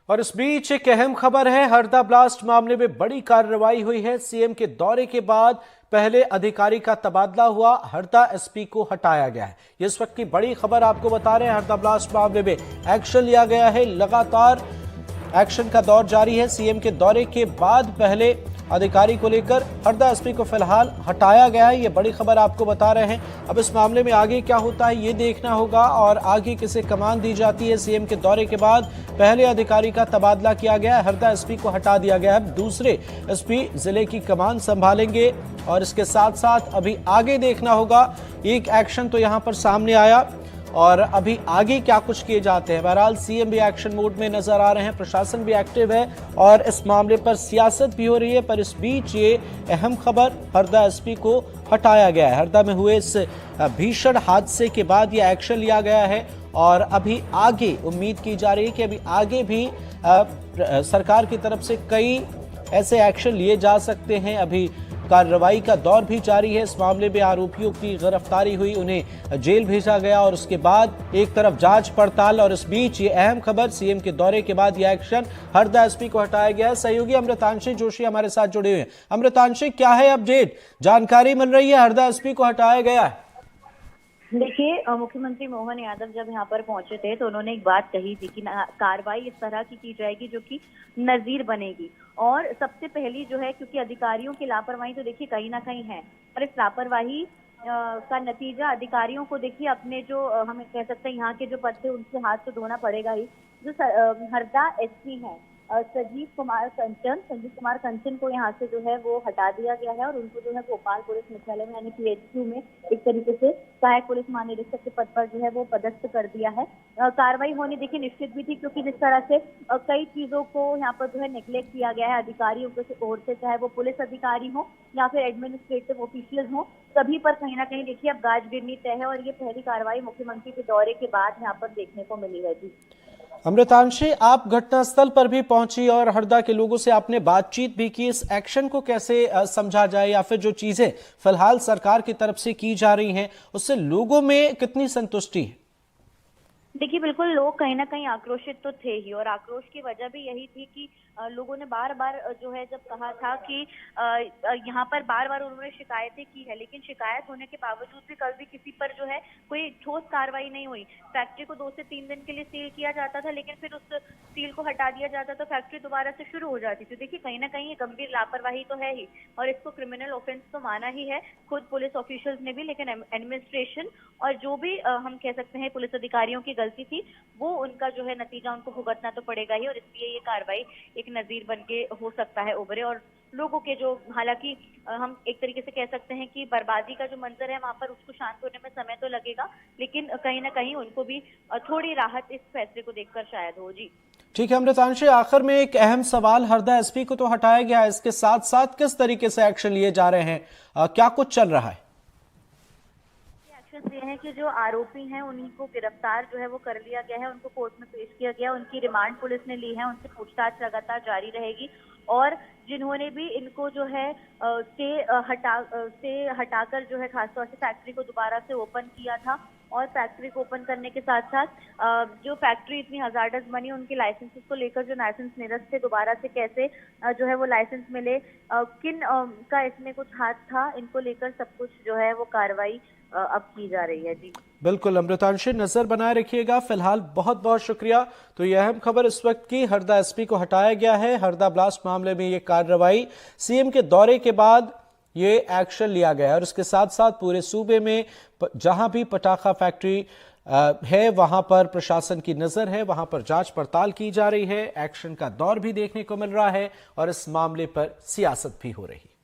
और इस बीच एक अहम खबर है। हरदा ब्लास्ट मामले में बड़ी कार्रवाई हुई है। सीएम के दौरे के बाद पहले अधिकारी का तबादला हुआ, हरदा एसपी को हटाया गया है। ये इस वक्त की बड़ी खबर आपको बता रहे हैं। हरदा ब्लास्ट मामले में एक्शन लिया गया है, लगातार एक्शन का दौर जारी है। सीएम के दौरे के बाद पहले अधिकारी को लेकर हरदा एसपी को फिलहाल हटाया गया है। ये बड़ी खबर आपको बता रहे हैं। अब इस मामले में आगे क्या होता है ये देखना होगा और आगे किसे कमान दी जाती है। सीएम के दौरे के बाद पहले अधिकारी का तबादला किया गया है, हरदा एसपी को हटा दिया गया है। दूसरे एसपी जिले की कमान संभालेंगे और इसके साथ साथ अभी आगे देखना होगा। एक एक्शन तो यहां पर सामने आया और अभी आगे क्या कुछ किए जाते हैं। बहरहाल सीएम भी एक्शन मोड में नजर आ रहे हैं, प्रशासन भी एक्टिव है और इस मामले पर सियासत भी हो रही है। पर इस बीच ये अहम खबर, हरदा एसपी को हटाया गया है। हरदा में हुए इस भीषण हादसे के बाद ये एक्शन लिया गया है और अभी आगे उम्मीद की जा रही है कि अभी आगे भी सरकार की तरफ से कई ऐसे एक्शन लिए जा सकते हैं। अभी कार्रवाई का दौर भी जारी है। इस मामले में आरोपियों की गिरफ्तारी हुई, उन्हें जेल भेजा गया और उसके बाद एक तरफ जांच पड़ताल और इस बीच ये अहम खबर, सीएम के दौरे के बाद यह एक्शन, हरदा एसपी को हटाया गया है। सहयोगी अमृतांशी जोशी हमारे साथ जुड़े हुए हैं। अमृतांशी, क्या है अपडेट? जानकारी मिल रही है हरदा एसपी को हटाया गया है। देखिए, मुख्यमंत्री मोहन यादव जब यहाँ पर पहुंचे थे तो उन्होंने एक बात कही थी कि कार्रवाई इस तरह की जाएगी जो कि नजीर बनेगी। और सबसे पहली जो है, क्योंकि अधिकारियों की लापरवाही तो देखिए कहीं ना कहीं है, और इस लापरवाही का नतीजा अधिकारियों को देखिए अपने जो हम कह सकते हैं यहाँ के जो पद थे उनसे हाथ तो धोना पड़ेगा ही। जो हरदा एसपी है संजीव कुमार कंचन को यहाँ से जो है वो हटा दिया गया है और उनको जो है भोपाल पुलिस मुख्यालय में यानी पीएचक्यू में एक तरीके से सहायक पुलिस महानिरीक्षक के पद पर जो है वो पदस्थ कर दिया है। कार्रवाई होनी देखिए निश्चित भी थी, क्योंकि जिस तरह से कई चीजों को यहाँ पर जो है नेग्लेक्ट किया गया है अधिकारियों के ओर से, चाहे वो पुलिस अधिकारी हो या फिर एडमिनिस्ट्रेटिव ऑफिशियल हो, सभी पर कहीं ना कहीं देखिए अब गाज गिरनी तय है और ये पहली कार्रवाई मुख्यमंत्री के दौरे के बाद यहाँ पर देखने को मिली है। जी अमृतांशी, आप घटनास्थल पर भी पहुंची और हरदा के लोगों से आपने बातचीत भी की। इस एक्शन को कैसे समझा जाए या फिर जो चीजें फिलहाल सरकार की तरफ से की जा रही हैं उससे लोगों में कितनी संतुष्टि है? देखिए, बिल्कुल लोग कहीं ना कहीं आक्रोशित तो थे ही और आक्रोश की वजह भी यही थी कि लोगों ने बार बार जो है जब कहा था कि यहाँ पर बार बार उन्होंने शिकायतें की है, लेकिन शिकायत होने के बावजूद भी कभी किसी पर जो है कोई ठोस कार्रवाई नहीं हुई। फैक्ट्री को 2 से 3 दिन के लिए सील किया जाता था, लेकिन फिर उस सील को हटा दिया जाता तो फैक्ट्री दोबारा से शुरू हो जाती। तो देखिए कहीं ना कहीं ये गंभीर लापरवाही तो है ही और इसको क्रिमिनल ऑफेंस तो माना ही है खुद पुलिस ऑफिशियल्स ने भी, लेकिन एडमिनिस्ट्रेशन और जो भी हम कह सकते हैं पुलिस अधिकारियों की गलती थी वो उनका जो है नतीजा उनको भुगतना तो पड़ेगा ही। और इसलिए ये कार्रवाई एक नजीर बन के हो सकता है उभरे और लोगों के जो, हालांकि हम एक तरीके से कह सकते हैं कि बर्बादी का जो मंजर है वहां पर उसको शांत होने में समय तो लगेगा, लेकिन कहीं ना कहीं उनको भी थोड़ी राहत इस फैसले को देखकर शायद हो। जी ठीक है अमृतांशी, आखिर में एक अहम सवाल, हरदा एसपी को तो हटाया गया है, इसके साथ साथ किस तरीके से एक्शन लिए जा रहे हैं, क्या कुछ चल रहा है? ये है कि जो आरोपी हैं उन्हीं को गिरफ्तार जो है वो कर लिया गया है, उनको कोर्ट में पेश किया गया, उनकी रिमांड पुलिस ने ली है, उनसे पूछताछ लगातार जारी रहेगी। और जिन्होंने भी इनको जो है से हटाकर जो है खासतौर से फैक्ट्री को दोबारा से ओपन किया था और फैक्ट्री को ओपन करने के साथ साथ जो फैक्ट्री इतनी हजार्डस बनी उनके लाइसेंसेस को लेकर जो लाइसेंस निरस्त थे दोबारा से कैसे जो है वो लाइसेंस मिले, किन का इसमें कुछ हाथ था, इनको लेकर सब कुछ जो है वो कार्रवाई अब की जा रही है। जी बिल्कुल अमृतांशी, नजर बनाए रखिएगा। फिलहाल बहुत बहुत शुक्रिया। तो यह अहम खबर इस वक्त की, हरदा एसपी को हटाया गया है। हरदा ब्लास्ट मामले में ये कार्रवाई सीएम के दौरे के बाद ये एक्शन लिया गया है और इसके साथ साथ पूरे सूबे में जहां भी पटाखा फैक्ट्री है वहां पर प्रशासन की नजर है, वहां पर जांच पड़ताल की जा रही है, एक्शन का दौर भी देखने को मिल रहा है और इस मामले पर सियासत भी हो रही है।